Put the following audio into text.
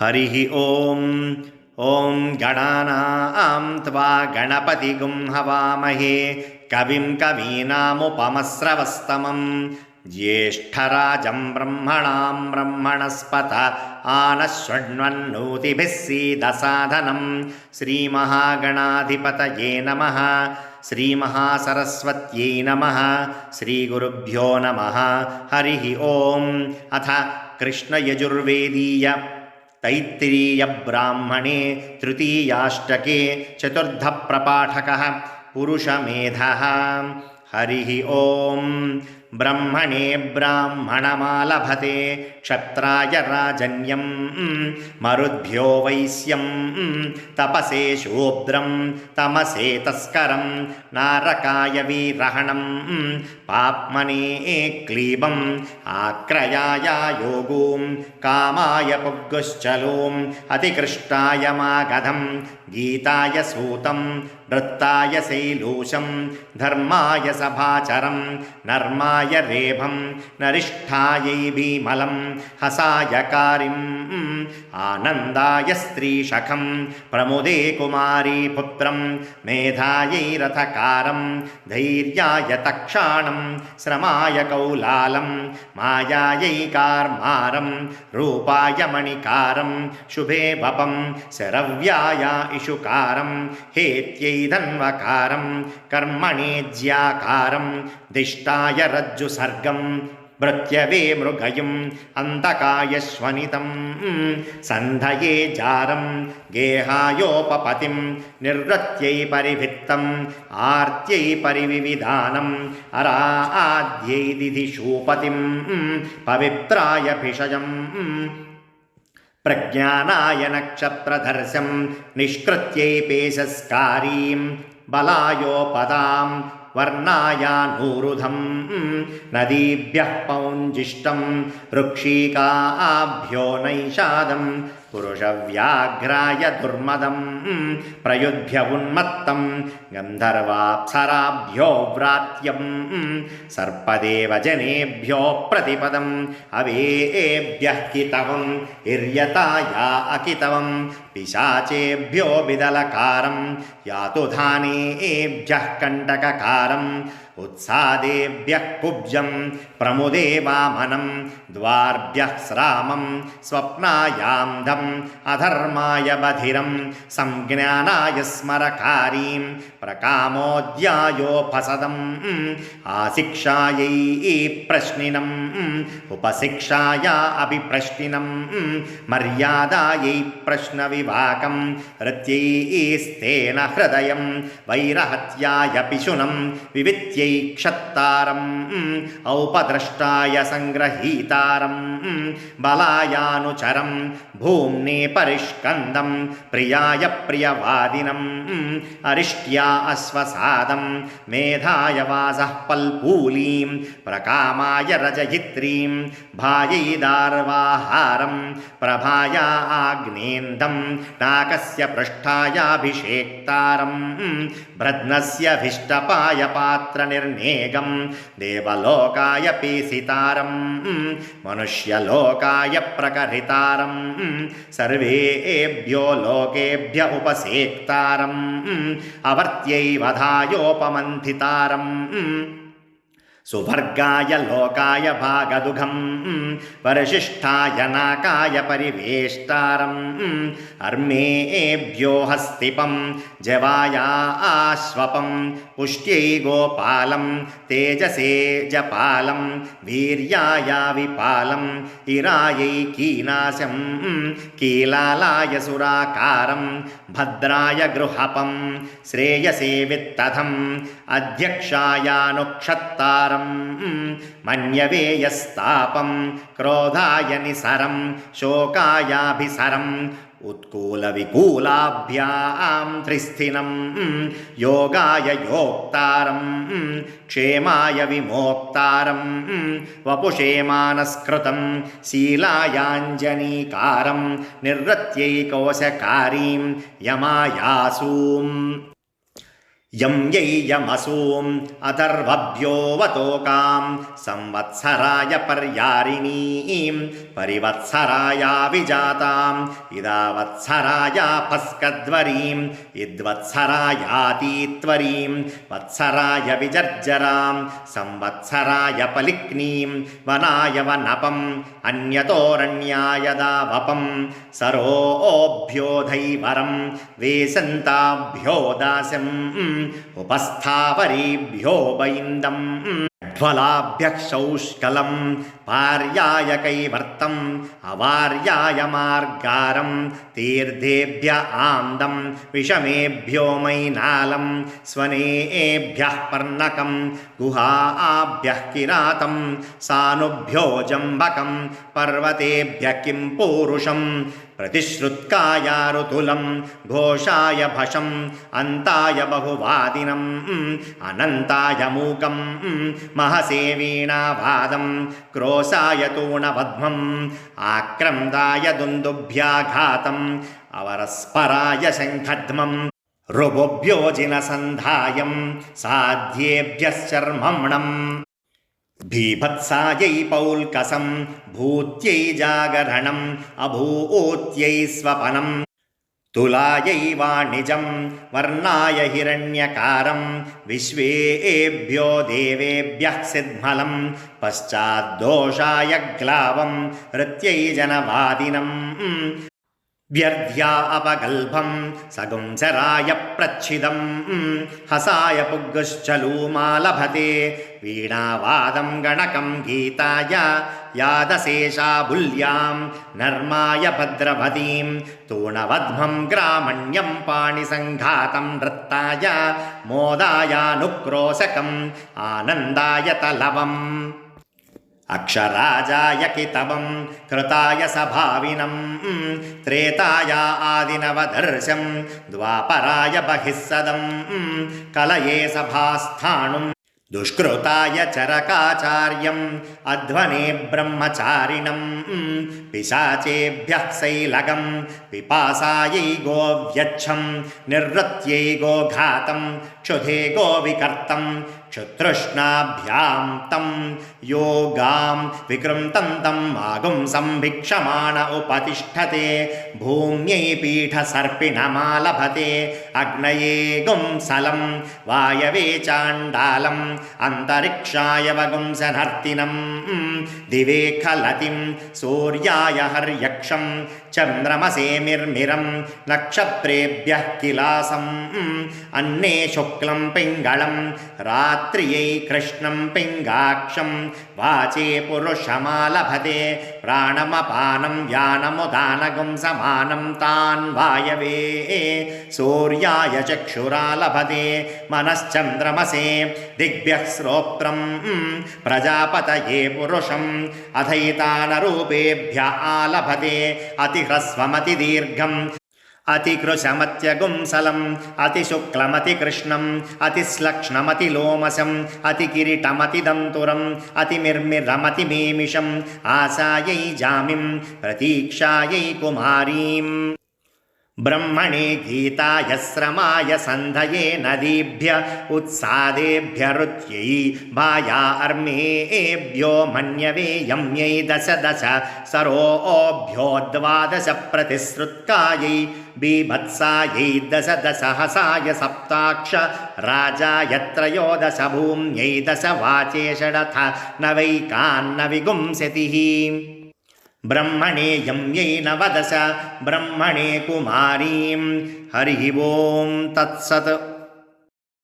हरिः ॐ ॐ गणानां त्वा गणपतिगुं हवामहे कविं कवीनामुपमस्रवस्तमं ज्येष्ठराजं ब्रह्मणां ब्रह्मणस्पत आनशृण्वन्नोतिभिः सीदसाधनं श्रीमहागणाधिपतये नमः। श्रीमहासरस्वत्यै नमः। श्रीगुरुभ्यो नमः। हरिः ॐ। अथ कृष्णयजुर्वेदीय तैत्तिरीय ब्राह्मणे तृतीयाष्टके चतुर्थप्रपाठकः पुरुषमेधः। हरिः ॐ। ब्रह्मणे ब्राह्मणमालभते क्षत्राय राजन्यं मरुद्भ्यो वैश्यं तपसे शूद्रं तमसे तस्करं नारकाय वीरहणं पाप्मने क्लीबम् आक्रयाय योगूं कामाय पुग्गुश्चलों अतिकृष्टाय मागधं गीताय सूतं वृत्ताय शैलूषं धर्माय सभाचरं नर्माय रेभं नरिष्ठायै भीमलं हसाय कारिं आनन्दाय स्त्रीशखं प्रमुदे कुमारी पुत्रं मेधायै रथकारं धैर्याय तक्षाणं श्रमाय कौलालं मायायै कार्मारं रूपाय मणिकारं शुभे वपं शरव्याय इषुकारं हेत्यै धन्वकारं कर्मणे ज्याकारं दिष्टाय रज्जुसर्गं भृत्यवे मृगयुं अन्तकाय श्वनितं सन्धये जारं गेहायोपपतिं निर्वृत्यै परिभित्तम् आर्त्यै परिविविधानम् अराद्यै दिधिशूपतिं पवित्राय भिषजम् प्रज्ञानाय नक्षत्रधर्षं निष्कृत्यै पेशस्कारीं बलायोपदां वर्णायानूरुधं नदीभ्यः पौञ्जिष्टं वृक्षिकाभ्यो नैषादं पुरुषव्याघ्राय दुर्मदं प्रयुध्य उन्मत्तं गन्धर्वाप्सराभ्यो व्रात्यं सर्पदेव जनेभ्यो प्रतिपदम् अवेभ्यः कितवं हिर्यताया अकितवं पिशाचेभ्यो बिदलकारं यातुधानेभ्यः कण्टककारम् उत्सादेभ्यः कुब्जं प्रमुदे वामनं द्वार्भ्यः श्रामं स्वप्नायान्धम् अधर्माय बधिरं संज्ञानाय स्मरकारीं प्रकामोद्यायोपसदम् आशिक्षायै प्रश्निनम् उपशिक्षाय अभिप्रश्निनं मर्यादायै प्रश्नविभागं रत्यैस्तेन हृदयं वैरहत्याय पिशुनं विवित्यै क्षत्तारम् औपद्रष्टाय संग्रहीतारं बलायानुचरं भूम्ने परिष्कन्दं प्रियाय प्रियवादिनं अरिष्ट्या अश्वसादं मेधाय वासः पल्पूलीं प्रकामाय रजयित्रीं भायैदार्वाहारं प्रभाया आग्नेन्दं नाकस्य पृष्ठायाभिषेक्तारं भ्रद्नस्यभीष्टपाय पात्रनिर्णेगं देवलोकाय पीसितारं मनुष्यलोकाय प्रकरितारं सर्वेभ्यो लोकेभ्य उपसेक्तारं अवर्त्यै वधायोपमन्थितारं सुभर्गाय लोकाय भागदुघं परिशिष्टाय नाकाय परिवेष्टारं अर्मेभ्यो हस्तिपं जवाया आश्वपं पुष्ट्यै गोपालं तेजसे जपालं वीर्याय विपालं इरायै कीनाशं कीलालाय सुराकारं भद्राय गृहपं श्रेयसे वित्तधम् अध्यक्षायानुक्षत्तारं मन्यवे यस्तापं क्रोधाय निसरं शोकायाभिसरम् उत्कूलविकूलाभ्यां त्रिस्थिनं योगाय योक्तारं क्षेमाय विमोक्तारं वपुषेमानस्कृतं शीलायाञ्जनीकारं निर्वृत्यै कोशकारीं यमायासूम् यं यैयमसूम् अथर्वभ्यो वतोकां संवत्सराय पर्यारिणीं परिवत्सराया विजाताम् इदावत्सराय पस्कद्वरीं इद्वत्सरायातीत्वरीं वत्सराय विजर्जरां संवत्सराय पलिक्नीं वनाय वनपम् अन्यतोरण्याय दावपं सरोभ्यो धैवरं वेसन्ताभ्यो दास्यम् उपस्थावरेभ्यो वैन्दम् ज्वलाभ्यः शौष्कलं पार्याय कैवर्तम् अवार्याय मार्गारं तीर्थेभ्य आन्दं विषमेभ्यो मैनालं स्वनेभ्यः पर्णकं गुहाभ्यः किरातं सानुभ्यो जम्बकं पर्वतेभ्यः किं पूरुषं प्रतिश्रुत्काय ऋतुलं घोषाय भषम् अन्ताय बहुवादिनम् अनन्ताय मूकं महसे वीणावादं क्रोशाय तूणवध्मम् आक्रन्दाय दुन्दुभ्याघातम् अवरस्पराय शङ्खध्मम् ऋभुभ्यो जिनसन्धायं साध्येभ्यश्चर्मम्णम् बीभत्सायै पौल्कसं भूत्यै जागरणम् अभूत्यै स्वपनं तुलायै वाणिजं वर्णाय हिरण्यकारं विश्वेभ्यो देवेभ्यः सिद्मलं पश्चाद्दोषाय ग्लावं ऋत्यै जनवादिनं व्यर्ध्या अपगल्भं सगुंसराय प्रच्छिदं हसाय पुग्गुश्चलूमालभते वीणावादं गणकं गीताय यादशेषाबुल्यां नर्माय भद्रवतीं तूणवध्मं ग्रामण्यं पाणिसङ्घातं नृत्ताय मोदायानुक्रोशकम् आनन्दाय तलवम् अक्षराजाय कितवं कृताय सभाविनं त्रेताय आदिनवदर्शं द्वापराय बहिस्सदं कलये सभास्थाणुं दुष्कृताय चरकाचार्यम् अध्वने ब्रह्मचारिणं पिशाचेभ्यः शैलगं पिपासायै गोव्यच्छं निर्वृत्यै गोघातं क्षुधे गोविकर्तं क्षुतृष्णाभ्यां तं योगां विकृन्तं तं मागुं संभिक्षमाण उपतिष्ठते भूम्यै पीठसर्पिणमालभते अग्नये गुंसलं वायवे चाण्डालम् अन्तरिक्षाय वगुंसनर्तिनं दिवे खलतिं सूर्याय हर्यक्षं चन्द्रमसे मिर्मिरं नक्षत्रेभ्यः किलासम् अन्ने शुक्लं पिङ्गळं रात्रियै कृष्णं पिङ्गाक्षं वाचे पुरुषमालभते प्राणमपानं यानमुदानगुं समानं तान् वायवे सूर्याय चक्षुरालभते मनश्चन्द्रमसे दिग्भ्यः श्रोत्रं प्रजापतये पुरुषम् अथैतानरूपेभ्य आलभते अतिह्रस्वमतिदीर्घम् अतिकृशमत्यगुंसलम् अतिशुक्लमतिकृष्णम् अतिश्लक्ष्णमतिलोमशम् अतिकिरीटमतिदन्तुरम् अतिमिर्मिरमतिमीमिषम् आशायै जामिं प्रतीक्षायै कुमारीम् ब्रह्मणे गीताय श्रमाय सन्धये नदीभ्य उत्सादेभ्य ऋत्यै भाया अर्मेभ्यो मन्यवे यम्यै दश दश सरोभ्यो द्वादश प्रतिश्रुत्कायै बीभत्सायै दश दश हसाय सप्ताक्ष राजाय त्रयोदश भूम्यै दश वाचे षडथ नवैकान्न विगुंसतिः ब्रह्मणे यम्यै नवदश ब्रह्मणे कुमारीं हरिः ओं तत्सत्।